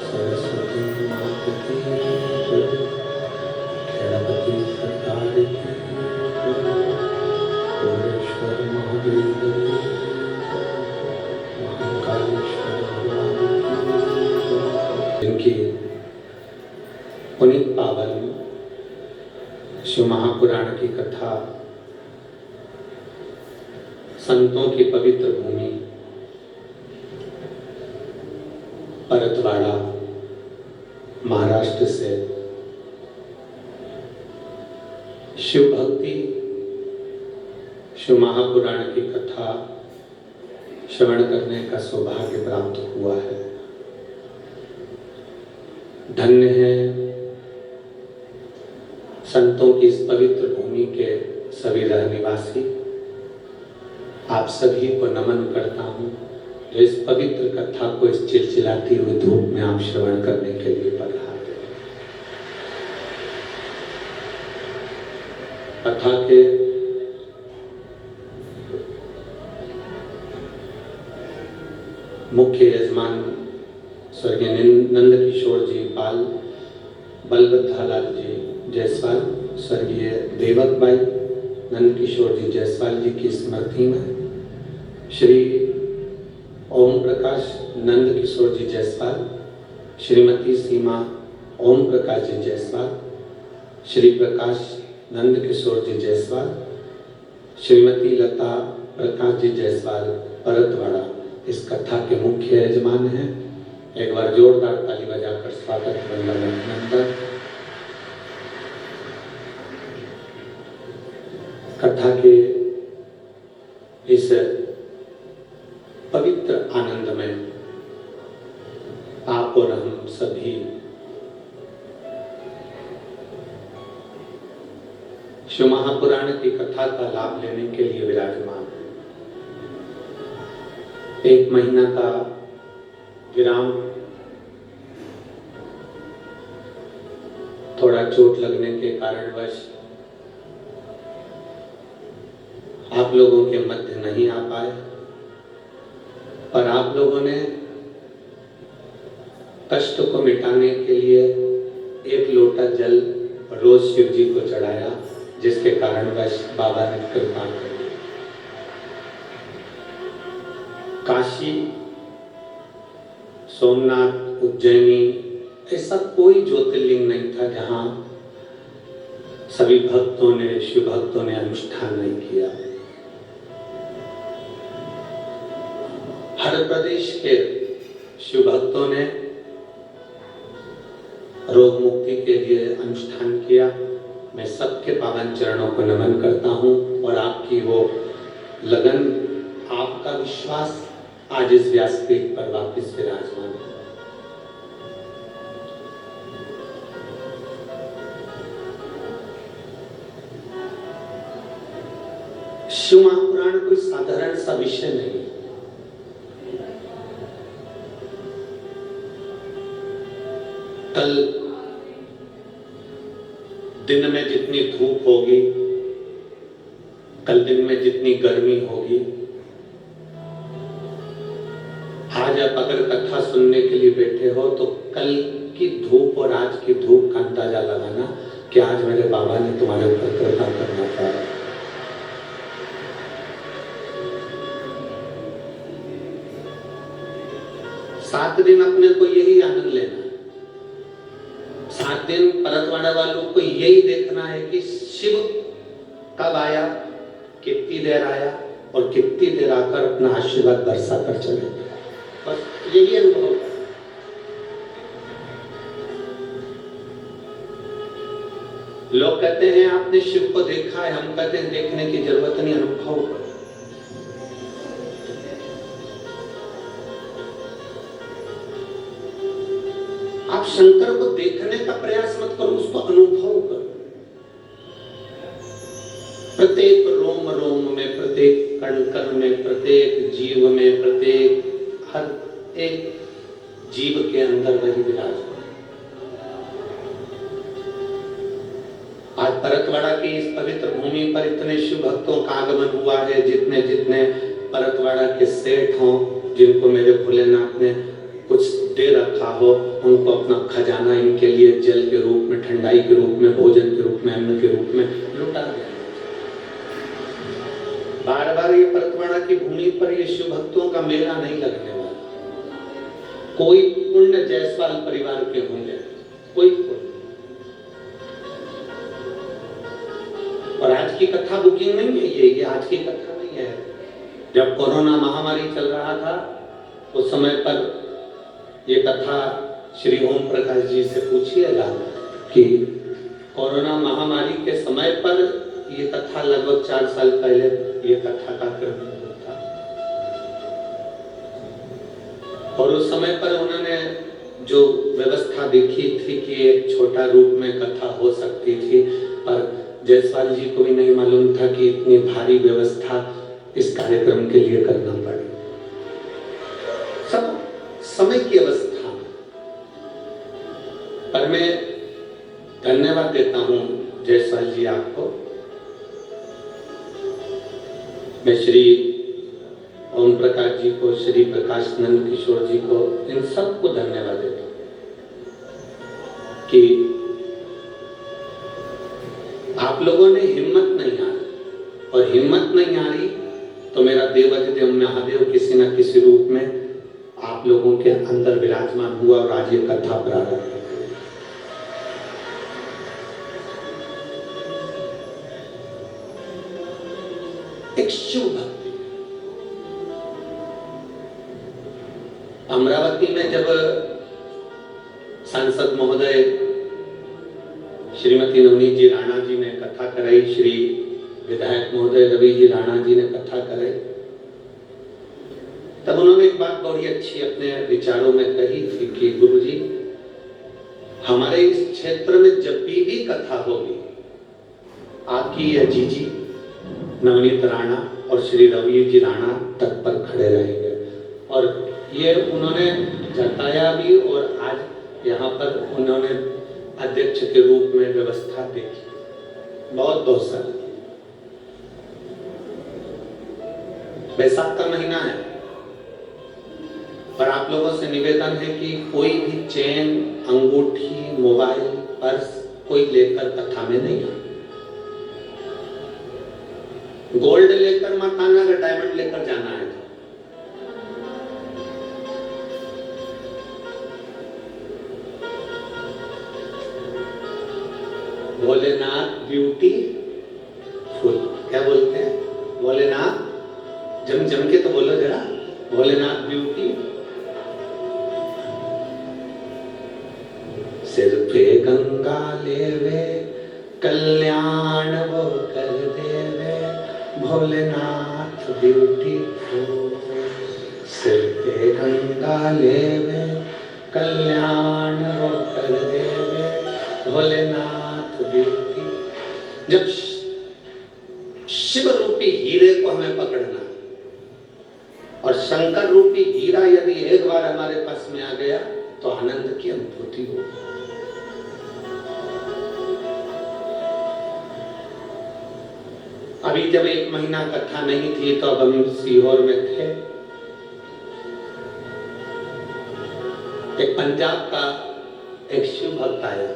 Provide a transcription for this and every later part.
सरस्वती माता की गणपति सरकार की भुवनेश्वर महादेव महाकालेश्वर इनकी पुनीत पावन शिव महापुराण की कथा संतों की पवित्र भूमि परतवाड़ा महाराष्ट्र से शिव भक्ति शिव महापुराण की कथा श्रवण करने का सौभाग्य प्राप्त हुआ है। धन्य है संतों की इस पवित्र भूमि के सभी रहनिवासी। आप सभी को नमन करता हूँ जो इस पवित्र कथा को इस चिलचिलाती हुई धूप में आप श्रवण करने के लिए पधारे। कथा के मुख्य यजमान स्वर्गीय नंद किशोर जी पाल, बलभद्रालाल जी जायसवाल, स्वर्गीय देवक बाई नंद किशोर जी जायसवाल जी की स्मृति में श्री ओम प्रकाश नंद किशोर जी जायसवाल, श्रीमती सीमा ओम प्रकाश जी जायसवाल, श्री प्रकाश नंद किशोर जी जायसवाल, श्रीमती लता प्रकाश जी जायसवाल परतवाड़ा इस कथा के मुख्य यजमान हैं। एक बार जोरदार ताली बजाकर स्वागत वंदन अभिनंदन। कथा के इस पवित्र आनंद में आप और हम सभी शिव महापुराण की कथा का लाभ लेने के लिए विराजमान है। 1 महीना का विराम, थोड़ा चोट लगने के कारणवश आप लोगों के मध्य नहीं आ पाए, पर आप लोगों ने कष्ट को मिटाने के लिए 1 लोटा जल रोज शिव जी को चढ़ाया, जिसके कारणवश बाबा ने कृपा कर दी। काशी, सोमनाथ, उज्जैनी ऐसा कोई ज्योतिर्लिंग नहीं था जहां सभी भक्तों ने, शिव भक्तों ने अनुष्ठान नहीं किया। हर प्रदेश के शिव भक्तों ने रोग मुक्ति के लिए अनुष्ठान किया। मैं सबके पावन चरणों को नमन करता हूं और आपकी वो लगन, आपका विश्वास आज इस व्यासपीठ पर वापस विराजमान है। शिव महापुराण कोई साधारण सा विषय नहीं है। कल दिन में जितनी धूप होगी, कल दिन में जितनी गर्मी होगी, आज आप अगर कथा सुनने के लिए बैठे हो तो कल की धूप और आज की धूप का अंदाजा लगाना कि आज मेरे बाबा ने तुम्हारे ऊपर कृपा करना पड़ा। सात दिन अपने को यही आनंद लेना है। 7 दिन परतवाड़ा वालों को यही देखना है कि शिव कब आया, कितनी देर आया और कितनी देर आकर अपना आशीर्वाद बरसा कर चले। बस यही अनुभव। लोग कहते हैं आपने शिव को देखा है, हम कहते हैं देखने की जरूरत नहीं, अनुभव करो। आप शंकर को देखने का प्रयास मत करो, उसको अनुभव करो। प्रत्येक रोम रोम में, प्रत्येक कण कण में, प्रत्येक जीव में, प्रत्येक हर एक जीव के अंदर वही विराजमान। आज परतवाड़ा की इस पवित्र भूमि पर इतने शिव भक्तों का आगमन हुआ है। जितने जितने परतवाड़ा के सेठ हों, जिनको मेरे भोलेनाथ ने कुछ दे रखा हो, उनको अपना खजाना इनके लिए जल के रूप में, ठंडाई के रूप में, भोजन के रूप में, अन्न के रूप में लुटा देना। बार बार ये परतवाड़ा की भूमि पर ये शिव भक्तों का मेला नहीं लगने वाला। कोई पुण्य जायसवाल परिवार के होंगे, कोई पुण्य। और आज की कथा बुकिंग नहीं है ये आज की कथा नहीं है। जब कोरोना महामारी चल रहा था उस समय पर ये कथा श्री ओम प्रकाश जी से पूछिएगा कि कोरोना महामारी के समय पर ये कथा लगभग 4 साल पहले ये कथा का क्रम था। और उस समय पर उन्होंने जो व्यवस्था देखी थी कि एक छोटा रूप में कथा हो सकती थी, पर जायसवाल जी को भी नहीं मालूम था कि इतनी भारी व्यवस्था इस कार्यक्रम के लिए करना पड़े। सब समय की अवस्था। पर मैं धन्यवाद देता हूं जायसवाल जी आपको। मैं श्री ओम प्रकाश जी को, श्री प्रकाश नंद किशोर जी को, इन सबको धन्यवाद देता हूं कि आप लोगों ने हिम्मत नहीं हारी। और हिम्मत नहीं हारी तो मेरा देवाधिदेव महादेव किसी न किसी रूप में आप लोगों के अंदर विराजमान हुआ और आज ये कथा प्रारंभ है। एक शिव भक्ति। अमरावती में जब सांसद महोदय श्रीमती नवनीत जी राणा जी ने कथा कराई, श्री विधायक महोदय रवि जी राणा जी ने कथा कराई, तब उन्होंने एक बात बड़ी अच्छी अपने विचारों में कही थी कि गुरुजी, हमारे इस क्षेत्र में जब भी कथा होगी आपकी यह जीजी नवनीत राणा और श्री रवि जी राणा तत्पर खड़े रहेंगे। और ये उन्होंने जताया भी और आज यहाँ पर उन्होंने अध्यक्ष के रूप में व्यवस्था देखी। बहुत बहुत सारा बैसाख का महीना है, पर आप लोगों से निवेदन है कि कोई भी चेन, अंगूठी, मोबाइल, पर्स कोई लेकर कथा में नहीं आए। गोल्ड लेकर मत आना, अगर डायमंड लेकर जाना है तो। भोलेनाथ ब्यूटी फुल, क्या बोलते हैं? भोलेनाथ जम के तो बोलो जरा, भोलेनाथ ब्यूटी। सिर पे गंगा लेवे, कल्याण वो कर देवे, भोलेनाथ ब्यूटीफुल। सिर पे गंगा लेवे, कल्याण वो कर देवे, भोलेनाथ ब्यूटी। जब शिव रूपी हीरे को हमें पकड़ना और शंकर रूपी हीरा यदि एक बार हमारे पास में आ गया तो आनंद की अनुभूति होगी। अभी जब 1 महीना कथा नहीं थी तो अब हम सीहोर में थे। एक पंजाब का एक शिव भक्त आया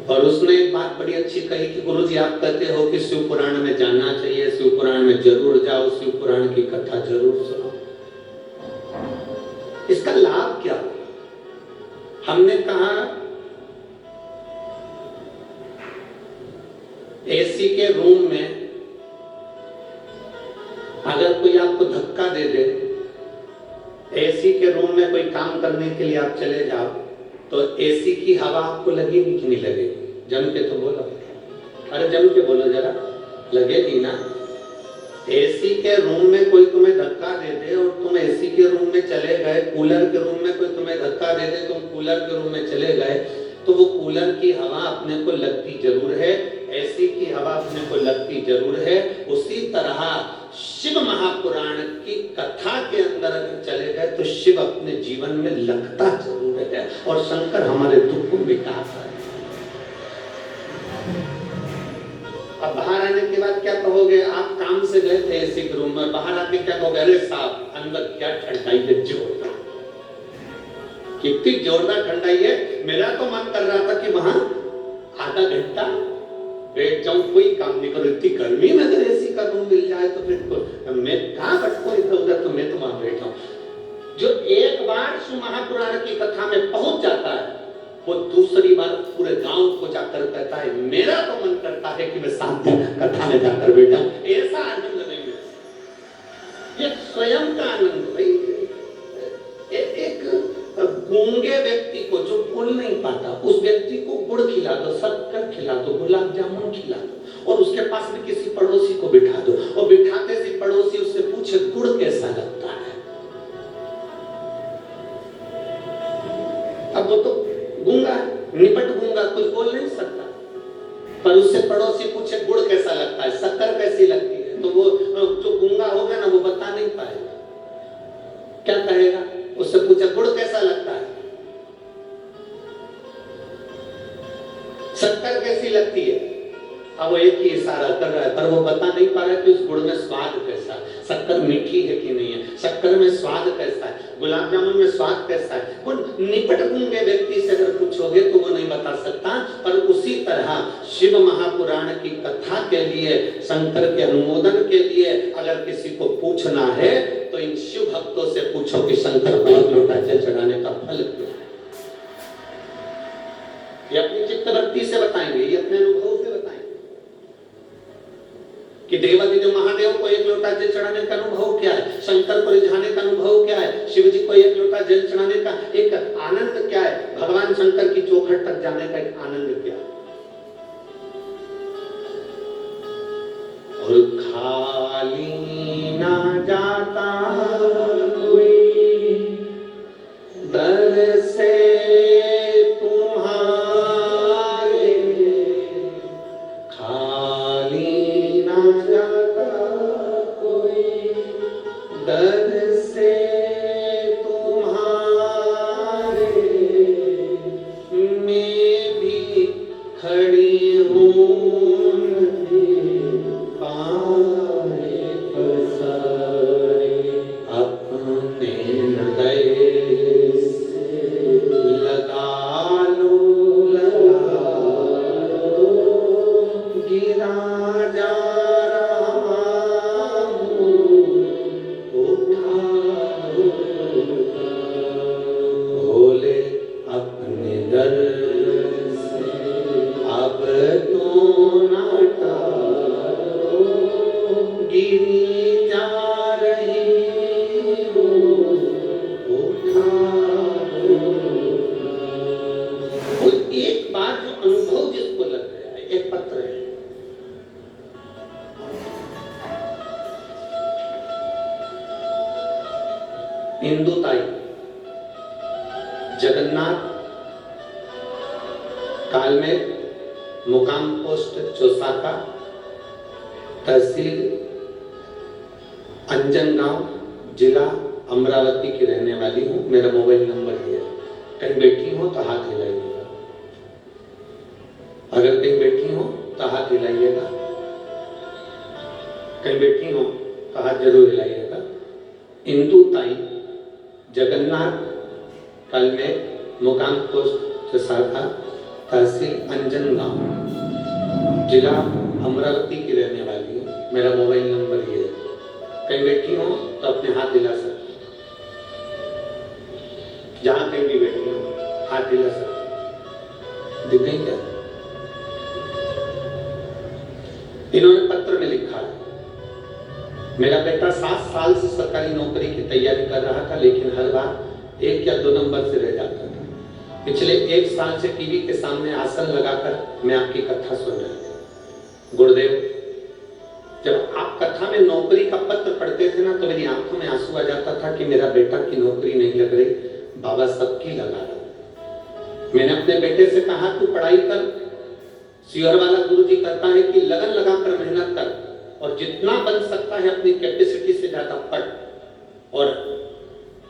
और उसने एक बात बड़ी अच्छी कही कि गुरुजी, आप कहते हो कि शिव पुराण में जानना चाहिए, शिव पुराण में जरूर जाओ, शिव पुराण की कथा जरूर सुनो। इसका लाभ क्या हो? हमने कहा एसी के रूम में अगर कोई आपको धक्का दे दे, एसी के रूम में कोई काम करने के लिए आप चले जाओ तो एसी की हवा आपको लगेगी कि नहीं लगेगी? जम के तो बोलो, अरे जम के बोलो जरा, लगेगी ना। एसी के रूम में कोई तुम्हें धक्का दे दे और तुम एसी के रूम में चले गए, कूलर के रूम में कोई तुम्हें धक्का दे दे, तुम कूलर के रूम में चले गए, तो वो कूलर की हवा अपने को लगती जरूर है, एसी की हवा अपने को लगती जरूर है। उसी तरह शिव महापुराण की कथा के अंदर अगर चले गए तो शिव अपने जीवन में लगता जरूर है और शंकर हमारे दुख को मिटाता है। अब बाहर आने के बाद क्या कहोगे? आप काम से गए थे एसी के रूम में, बाहर आके क्या कहोगे? अरे साहब अंदर क्या ठंडाई है, जो कितनी जोरदार ठंडाई है। मेरा तो मन कर रहा था कि वहां आधा घंटा बैठ जाऊं, कोई काम नहीं करूं। इतनी गर्मी में अगर एसी का रूम मिल जाए तो फिर तो मैं कहां भटकूं इधर उधर, तो मैं तो वहां बैठ जाऊं। जो एक बार शिव महापुराण की कथा में पहुंच जाता है वो दूसरी बार पूरे गांव को जाकर कहता है मेरा तो मन करता है कि मैं 7 दिन कथा में जाकर बैठ जाऊं। ऐसा आनंद नहीं मिलता, ये स्वयं का आनंद। भाई एक गूंगे व्यक्ति को जो बोल नहीं पाता, उस व्यक्ति को गुड़ खिला दो, शक्कर खिला दो, गुलाब जामुन खिला दो और उसके पास में किसी पड़ोसी को बिठा दो और बिठाते से पड़ोसी उससे पूछे गुड़ कैसा लगता है। अब वो तो गूंगा, निपट गूंगा, कुछ बोल नहीं सकता, पर उससे पड़ोसी पूछे गुड़ कैसा लगता है, शक्कर कैसी लगती है, तो वो जो गूंगा होगा ना वो बता नहीं पाएगा। क्या कहेगा? उससे पूछे गुड़ कैसा लगता है, शक्कर कैसी लगती है। अब वो एक ही इशारा कर रहा है पर वो बता नहीं पा रहा है कि उस गुड़ में स्वाद कैसा है, शक्कर मीठी है कि नहीं है, शक्कर में स्वाद कैसा है, गुलाब जामुन में स्वाद कैसा है। वो निपट गूंगे व्यक्ति से अगर पूछोगे तो वो नहीं बता सकता। पर उसी तरह शिव महापुराण की कथा के लिए, शंकर के अनुमोदन के लिए अगर किसी को पूछना है तो इन शिव भक्तों से पूछो कि शंकर को एक लोटा जल चढ़ाने का फल क्या है। ये अपनी चित्तवृत्ति से बताएंगे, ये अपने अनुभव से बताएंगे कि देवादिदेव महादेव को एक लोटा जल चढ़ाने का अनुभव क्या है, शंकर को रिझाने का अनुभव क्या है, शिव जी को एक लोटा जल चढ़ाने का एक आनंद क्या है, भगवान शंकर की चौखट तक जाने का एक आनंद क्या है। और खाली ना जाता कोई दर से इंदुताई जगन्नाथ काल में मुकाम पोस्ट चौसाका, तहसील अंजनगांव, जिला अमरावती की रहने वाली हूँ। मेरा मोबाइल नंबर ये है। कहीं बैठी हो तो हाथ हिलाइएगा, अगर कहीं बैठी हो तो हाथ हिलाइएगा, कहीं बैठी हो तो हाथ जरूर हिलाइएगा। इंदुताई जगन्नाथ काल में मुकाम पोस्ट चौसाका, तहसील अंजनगांव, जिला अमरावती की रहने वाली हूँ। मेरा मोबाइल नंबर ये है। कहीं बैठी हो तो अपने हाथ हिला सकते, जहां कहीं भी बैठी हो हाथ हिला सकते। दिख गई क्या? इन्होंने पत्र में लिखा है, मेरा बेटा 7 साल से सरकारी नौकरी की तैयारी कर रहा था, लेकिन हर बार 1 या 2 नंबर से रह जाता था। पिछले 1 साल से टीवी के सामने आसन लगाकर मैं आपकी कथा सुन रहा था। गुरुदेव, जब आप कथा में नौकरी का पत्र पढ़ते थे ना तो मेरी आंखों में आंसू आ जाता था कि मेरा बेटा की नौकरी नहीं लग रही, बाबा सबकी लगा रहा। मैंने अपने बेटे से कहा तू पढ़ाई कर, सियोर वाला गुरुजी कहता है कि लगन लगाकर मेहनत कर और जितना बन सकता है अपनी कैपेसिटी से ज्यादा पढ़ और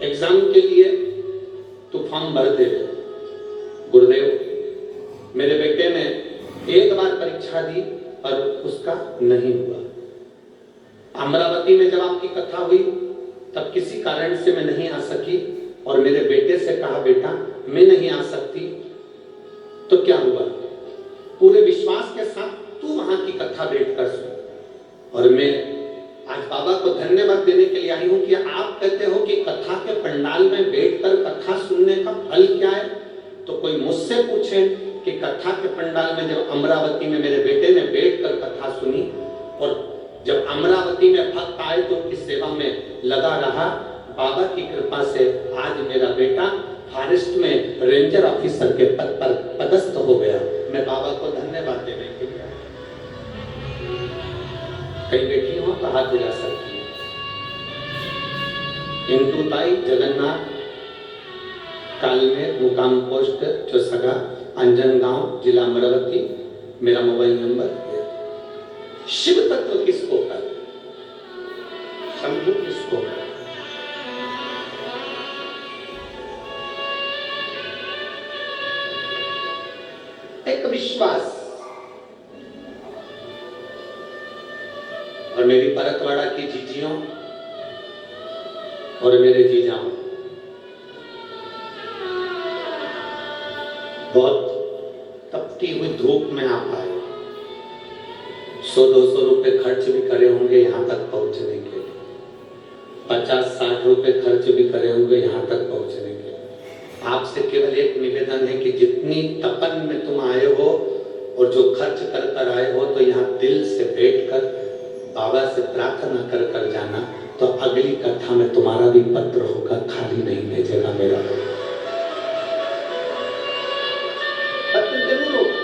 एग्जाम के लिए तू फॉर्म भर दे। गुरुदेव, मेरे बेटे ने एक बार परीक्षा दी और उसका नहीं हुआ। अमरावती में जब आपकी कथा हुई तब किसी कारण से मैं नहीं आ सकी, और मेरे बेटे से कहा बेटा मैं नहीं आ सकती, तो क्या हुआ? पूरे विश्वास के साथ तू वहां की कथा बैठकर सुन। और मैं आज बाबा को धन्यवाद देने के लिए आई हूं कि आप कहते हो कि कथा के पंडाल में बैठकर कथा सुनने का फल क्या है। तो कोई मुझसे पूछे कि कथा के पंडाल में जब अमरावती में मेरे बेटे ने बैठकर कथा सुनी और जब अमरावती में भक्त आए तो उनकी सेवा में लगा रहा, बाबा की कृपा से आज मेरा बेटा फॉरेस्ट में रेंजर ऑफिसर के पद पर पदस्थ हो गया। मैं बाबा को धन्यवाद देने के लिए कहीं बैठी हो तो हाथ हिला सकती है। इंदुताई जगन्नाथ कालमेर मुकाम पोस्ट चौसगा अंजनगांव जिला अमरावती, मेरा मोबाइल नंबर है। शिव तत्व किसको कर, शंभु किसको कर? एक विश्वास। और मेरी परतवाड़ा की जीजियों और मेरे जीजाओं, बहुत तपती हुई धूप में आप आए, 100-200 रुपए खर्च भी करे होंगे यहाँ तक पहुंचने के लिए, 50-60 रुपए खर्च भी करे होंगे यहाँ तक पहुंचने के लिए। आपसे केवल एक निवेदन है कि जितनी तपन में तुम आए हो और जो खर्च कर कर आए हो, तो यहाँ दिल से बैठकर बाबा से प्रार्थना कर कर जाना, तो अगली कथा में तुम्हारा भी पत्र होगा, खाली नहीं भेजेगा मेरा पत्र जरूर होगा।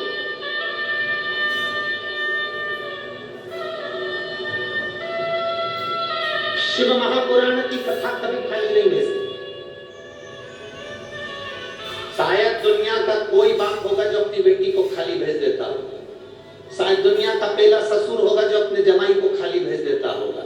शिव महापुराण की कथा कभी खाली नहीं भेजती। शायद दुनिया का कोई बाप होगा जो अपनी बेटी को खाली भेज देता होगा। शायद दुनिया का पहला ससुर होगा जो अपने जमाई को खाली भेज देता होगा।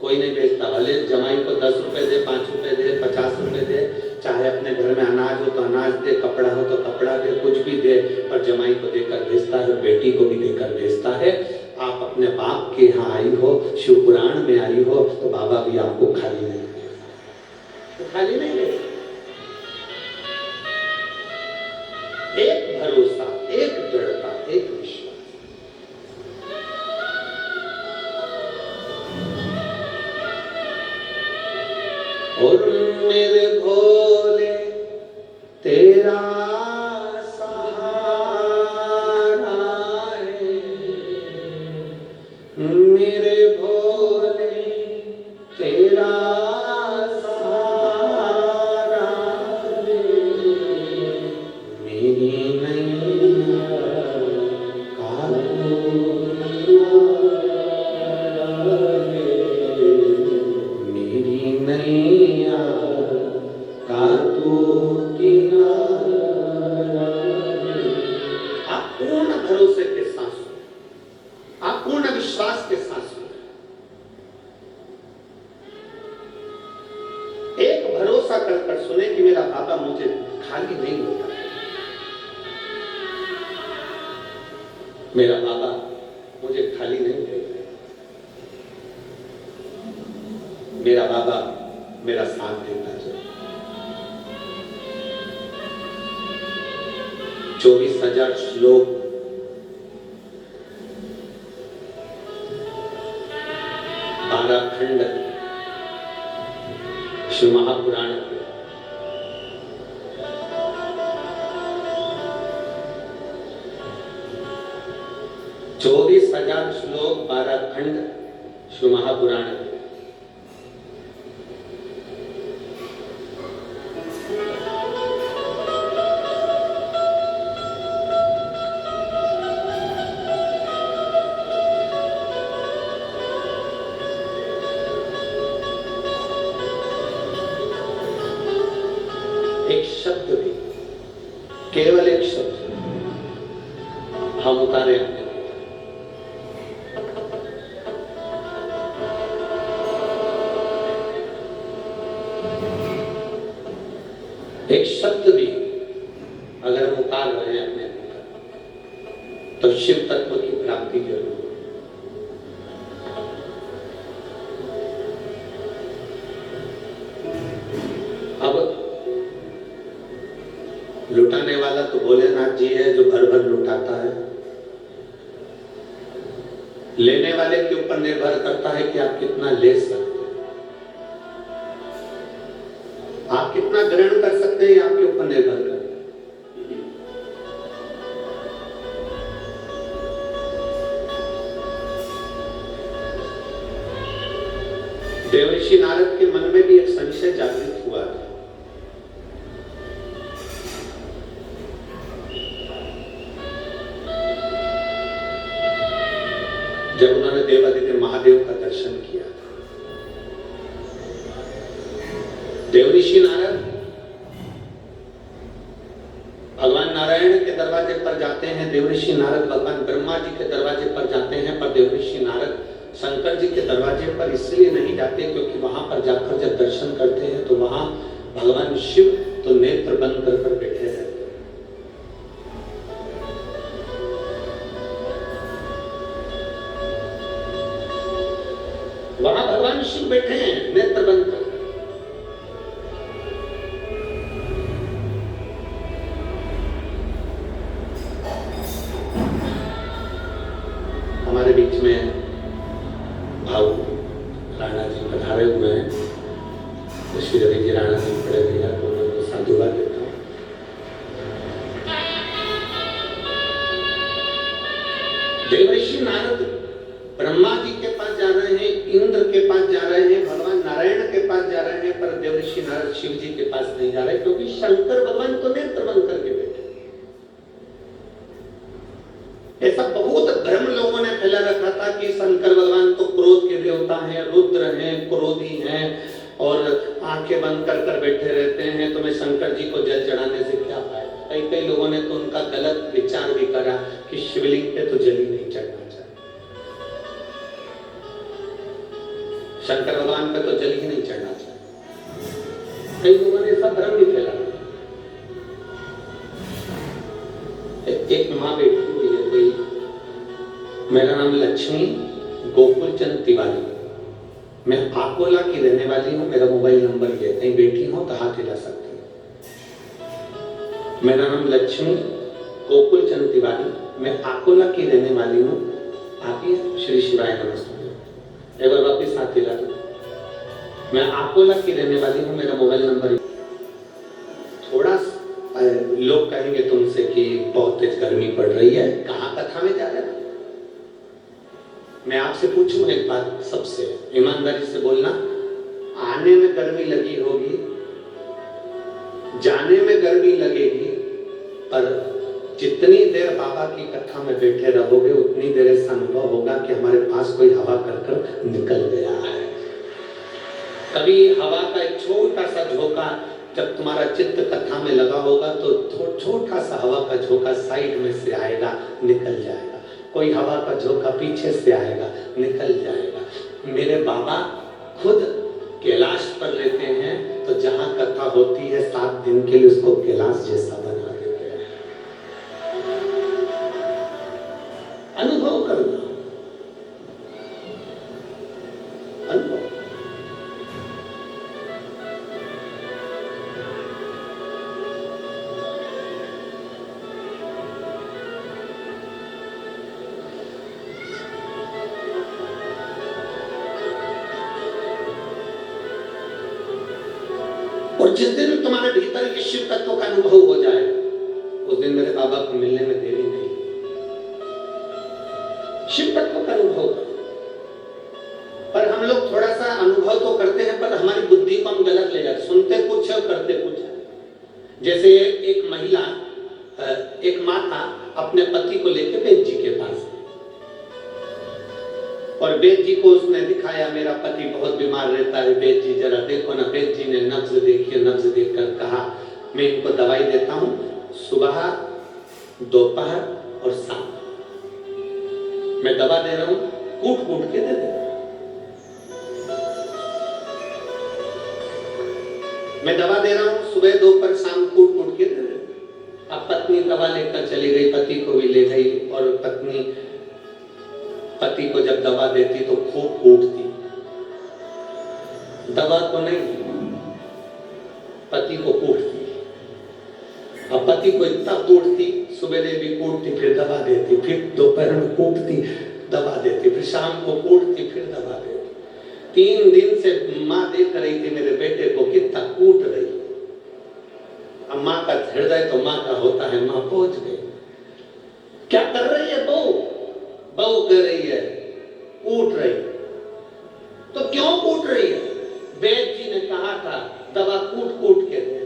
कोई नहीं भेजता, भले जमाई को 10 रुपए दे, 5 रुपए दे, 50 रुपए दे, चाहे अपने घर में अनाज हो तो अनाज दे, कपड़ा हो तो कपड़ा दे, कुछ भी दे, पर जमाई को देकर भेजता है, बेटी को भी देकर भेजता है। आप अपने बाप के यहाँ आई हो, शिव पुराण में आई हो, तो बाबा भी आपको खाली नहीं भेजता, तो खाली नहीं भेजता। एक भरोसा, एक दृढ़ता, एक विश्वास। और मेरे भोले तेरा सहारा है, मेरे भोले तेरा सहारा है, मेरी नैया का मेरी नैया का तू किनारा। आप पूर्ण भरोसे के साथ सुने, आप पूर्ण विश्वास के साथ सुने। एक भरोसा कर कर सुने कि मेरा बाबा मुझे खाली नहीं होता, मेरा बाबा मुझे खाली नहीं देता, मेरा बाबा मेरा साथ देता है। 24,000 श्लोक, 12 खंड शिव महापुराण के, 24,000 श्लोक, 12 खंड शिव महापुराण के। एक शब्द भी, केवल एक शब्द हम उतारे अपने, एक शब्द भी अगर हम उतार रहे हैं अपने अंदर, तो शिव तत्व की प्राप्ति जरूर। अब लुटाने वाला तो भोलेनाथ जी है जो भर भर लुटाता है। लेने वाले के ऊपर निर्भर करता है कि आप कितना ले सकते हैं, आप कितना ग्रहण कर सकते हैं, आपके ऊपर निर्भर करता है। देवर्षि नारद के मन में भी एक संशय जागृत हुआ था। जब उन्होंने देवादिदेव महादेव का दर्शन किया, देवऋषि नारद भगवान नारायण के दरवाजे पर जाते हैं, देवऋषि नारद भगवान ब्रह्मा जी के दरवाजे पर जाते हैं, पर देवऋषि नारद शंकर जी के दरवाजे पर इसलिए नहीं जाते क्योंकि वहां पर जाकर जब दर्शन करते हैं तो वहां भगवान शिव तो नेत्र बंद कर बैठे रहते हैं। वहां भगवान शिव बैठे हैं नेत्र बंद कर। हमारे बीच में भाऊ राणा जी पधारे हुए हैं, तो श्री रवि जी राणा जी बड़े भैया को मैं साधुवाद देता हूँ। देवर्षि नारद ब्रह्मा जी के पास जा रहे हैं, इंद्र के पास जा रहे हैं, भगवान नारायण के पास जा रहे हैं, पर देवर्षि नारद शिव जी के पास नहीं जा रहे क्योंकि शंकर भगवान को नेत्र बंद करके बैठे। ऐसा बहुत भ्रम लोगों ने फैला रखा था कि शंकर भगवान तो क्रोध के देवता हैं, रुद्र हैं, क्रोधी हैं और आंखें बंद कर कर बैठे रहते हैं, तो मैं शंकर जी को जल चढ़ाने से क्या फायदा। कई लोगों ने तो उनका गलत विचार भी करा कि शिवलिंग पे तो जल ही नहीं चढ़ना चाहिए, शंकर भगवान पे तो जल ही नहीं चढ़ना चाहिए। कई लोगों ने ऐसा भ्रम भी फैला। एक माँ बैठी हुई है, कोई, मेरा नाम लक्ष्मी गोकुल चंद तिवारी, मैं अकोला की रहने वाली हूँ, मेरा मोबाइल नंबर ये, कहीं बैठी हो तो हाथ हिला सकती है। मेरा नाम लक्ष्मी गोकुल चंद तिवारी, मैं अकोला की रहने वाली हूँ। आती है श्री शिवाय नमस्ते, एक बार वापिस हाथ हिला दो। मैं अकोला की रहने वाली हूँ, मेरा मोबाइल नंबर। थोड़ा लोग कहेंगे तुमसे कि बहुत तेज गर्मी पड़ रही है, कहाँ कथा में जा रहे हो। मैं आपसे पूछूं एक बात, सबसे ईमानदारी से बोलना, आने में गर्मी लगी होगी, जाने में गर्मी लगेगी, पर जितनी देर बाबा की कथा में बैठे रहोगे उतनी देर ऐसा अनुभव होगा कि हमारे पास कोई हवा कर निकल गया है। कभी हवा का एक छोटा सा झोंका जब तुम्हारा चित्त कथा में लगा होगा तो छोटा सा हवा का झोंका साइड में से आएगा, निकल जाएगा। कोई हवा का झोंका पीछे से आएगा, निकल जाएगा। मेरे बाबा खुद कैलाश पर रहते हैं, तो जहां कथा होती है 7 दिन के लिए उसको कैलाश जैसा बना देते हैं। अनुभव करना, अनुभव। और जिस दिन तुम्हारे भीतर के शिव तत्व का अनुभव हो जाए, उस दिन मेरे बाबा को मिलने में देरी नहीं। शिव तत्व का अनुभव, पर हम लोग थोड़ा सा अनुभव तो करते हैं, पर हमारी बुद्धि को हम गलत ले जाते, सुनते कुछ है और करते कुछ है। जैसे एक महिला, एक माता अपने पति को लेकर वेद जी के पास, और वेद जी को उसने दिखाया, मेरा पति बहुत बीमार रहता है, वेद जी जरा देखो ना। वेद जी ने नब्ज देखी, नब्ज देखकर कहा मैं इनको दवाई देता हूँ, सुबह, दोपहर और शाम मैं दवा दे रहा हूँ, कूट कूट के दे दे। मैं दवा दे रहा हूँ सुबह, दोपहर, शाम, कूट कूट के दे दे। अब पत्नी दवा लेकर चली गई, पति को भी ले गई, और पत्नी पति को जब दवा देती तो खूब कूटती, दवा को नहीं, पति को कूटती। अब पति को इतना कूटती, सुबह भी कूटती फिर दबा देती, फिर दोपहर में कूटती दबा देती, फिर शाम को कूटती फिर दबा देती। 3 दिन से माँ देख रही थी मेरे बेटे को कितना कूट रही। अब माँ का हृदय तो माँ का होता है, माँ पहुंच गई। क्या कर रही है बहू? बहू कर रही है कूट रही। तो क्यों कूट रही है? वैद्य जी ने कहा था दवा कूट कूट के दे।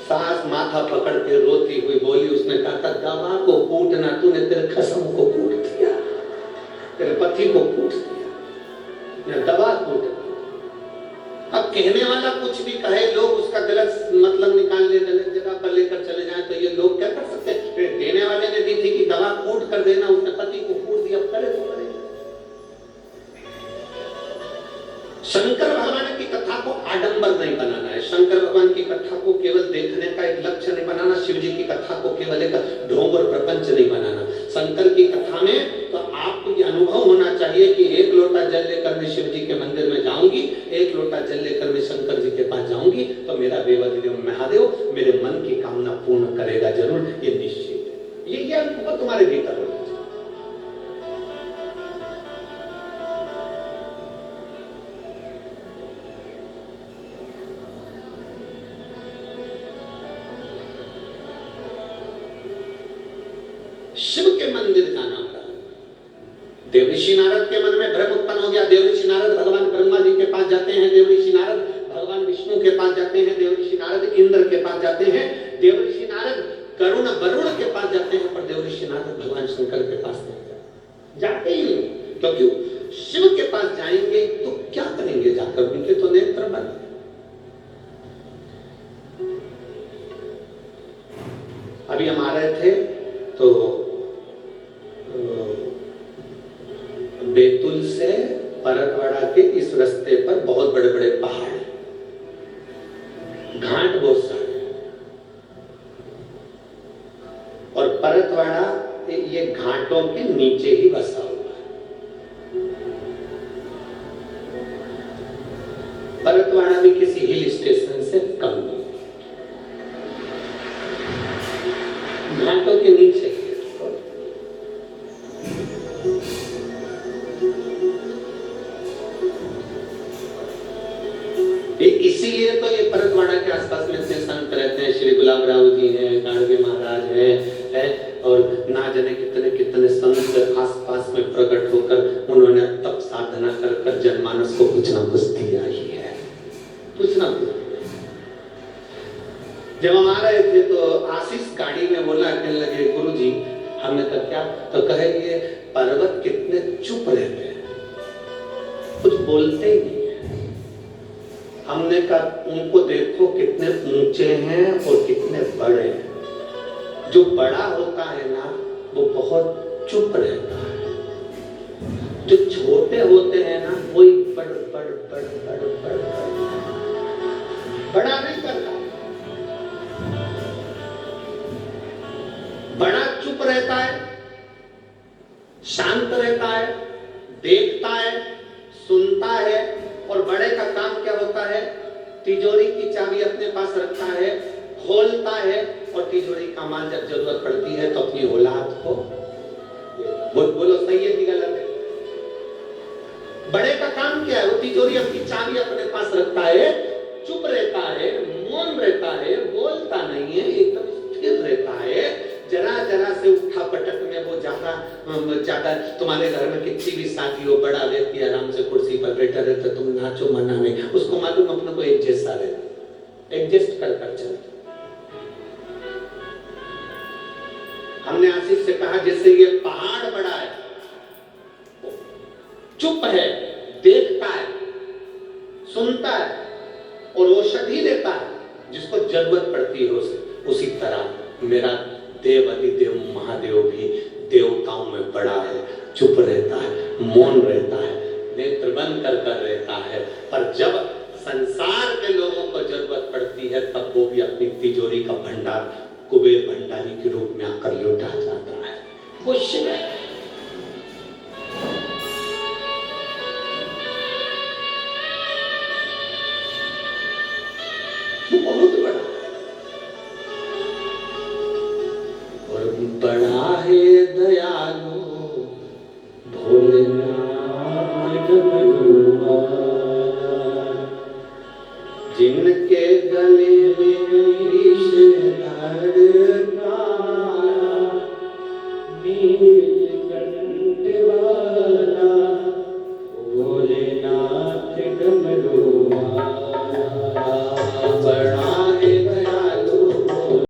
सास माथा पकड़ के रोती हुई बोली, उसने कहा था दवा को कूटना, तूने तेरे खसम को कूट दिया, तेरे पति को कूट दिया, दवा कूट। अब कहने वाला कुछ भी कहे, लोग उसका गलत मतलब निकाल ले, गलत जगह पर लेकर चले जाए, तो ये लोग क्या कर सकते हैं? देने वाले ने दी थी कि दवा कूट कर देना, उसने पति को कूट दिया, करे तो करे। शंकर भगवान की कथा को आडंबर नहीं बनाना है, शंकर भगवान की कथा को केवल देखने का एक लक्ष्य नहीं बनाना, शिव जी की कथा को केवल एक ढोंग और प्रपंच नहीं बनाना। शंकर की कथा में तो आपको ये अनुभव होना चाहिए कि 1 लोटा जल लेकर मैं शिव जी के मंदिर में जाऊंगी, 1 लोटा जल लेकर मैं शंकर जी के पास जाऊंगी, तो मेरा देवाधिदेव महादेव मेरे मन की कामना पूर्ण करेगा जरूर, ये निश्चित है। ये अनुभव तुम्हारे भीतर होना चाहिए। शिव के मंदिर जाना पड़ा। देवऋषि नारद के मन में भ्रम उत्पन्न हो गया। देवऋषि नारद भगवान ब्रह्मा जी के पास जाते हैं, देवऋषि नारद भगवान विष्णु के पास जाते हैं, देवऋषि नारद इंद्र के पास जाते हैं, देवऋषि नारद करुण वरुण के पास जाते हैं, पर देवऋषि नारद भगवान शंकर के पास नहीं जाते ही नहीं, क्योंकि शिव के पास जाएंगे तो क्या करेंगे जाकर? उनके तो नेत्र बंद। अभी हम आ रहे थे तो बैतूल से परतवाड़ा के इस रास्ते पर बहुत बड़े बड़े पहाड़, घाट बहुत सारे, और परतवाड़ा ये घाटों के नीचे ही बसा हुआ है। परतवाड़ा भी किसी हिल स्टेशन से कम नहीं, घाटों के नीचे। इसीलिए तो ये परतवाड़ा के आसपास में इतने संत रहते हैं, श्री गुलाब राव जी हैं, गाड़गे महाराज है, और ना जाने कितने कितने संत आसपास में प्रकट होकर उन्होंने तप साधना कर कर जनमानस को कुछ ना कुछ दिया ही है, कुछ ना कुछ। जब हम आ रहे थे तो आशीष गाड़ी में बोला, कहने लगे गुरुजी, हमने कहा क्या? तो कहे ये पर्वत कितने चुप रहते हैं, कुछ बोलते ही नहीं। हमने कहा उनको देखो कितने ऊंचे हैं और कितने बड़े हैं। जो बड़ा होता है ना वो बहुत चुप रहता है, जो छोटे होते हैं ना वही बड़ बड़ बड़ बड़ बड़ बड़ा नहीं करता। बड़ा चुप रहता है, शांत रहता है, देखता है, सुनता है, और बड़े का काम क्या होता है? तिजोरी की चाबी अपने पास रखता है, खोलता है, और तिजोरी का माल जब जरूरत पड़ती है तो अपनी औलाद को बोलो सही है कि गलत है? बड़े का काम क्या है? वो तिजोरी अपनी चाबी अपने पास रखता है, चुप रहता है, मौन रहता है, बोलता नहीं है, एकदम स्थिर रहता है। जरा जरा से उठा पटक में वो ज्यादा तुम्हारे घर में कितनी भी शादी हो, बड़ा व्यक्ति आराम से कुर्सी पर बैठा रहता, तुम नाचो मना नहीं, उसको मालूम अपने को एक जैसा रहता, एडजस्ट कर कर चलता। हमने आशीष से कहा जैसे ये पहाड़ बड़ा है, चुप है, देखता है, सुनता है, और औषधि देता है जिसको जरूरत पड़ती है उसी तरह मेरा देव अधिदेव महादेव भी देवताओं में बड़ा है, चुप रहता है, मौन रहता है, नेत्र बंद कर कर रहता है, पर जब संसार के लोगों को जरूरत पड़ती है तब वो भी अपनी तिजोरी का भंडार कुबेर भंडारी के रूप में आकर लौटा जाता है। वो शिव है। वो बहुत गोविंद जिनके गले में विषधर का नील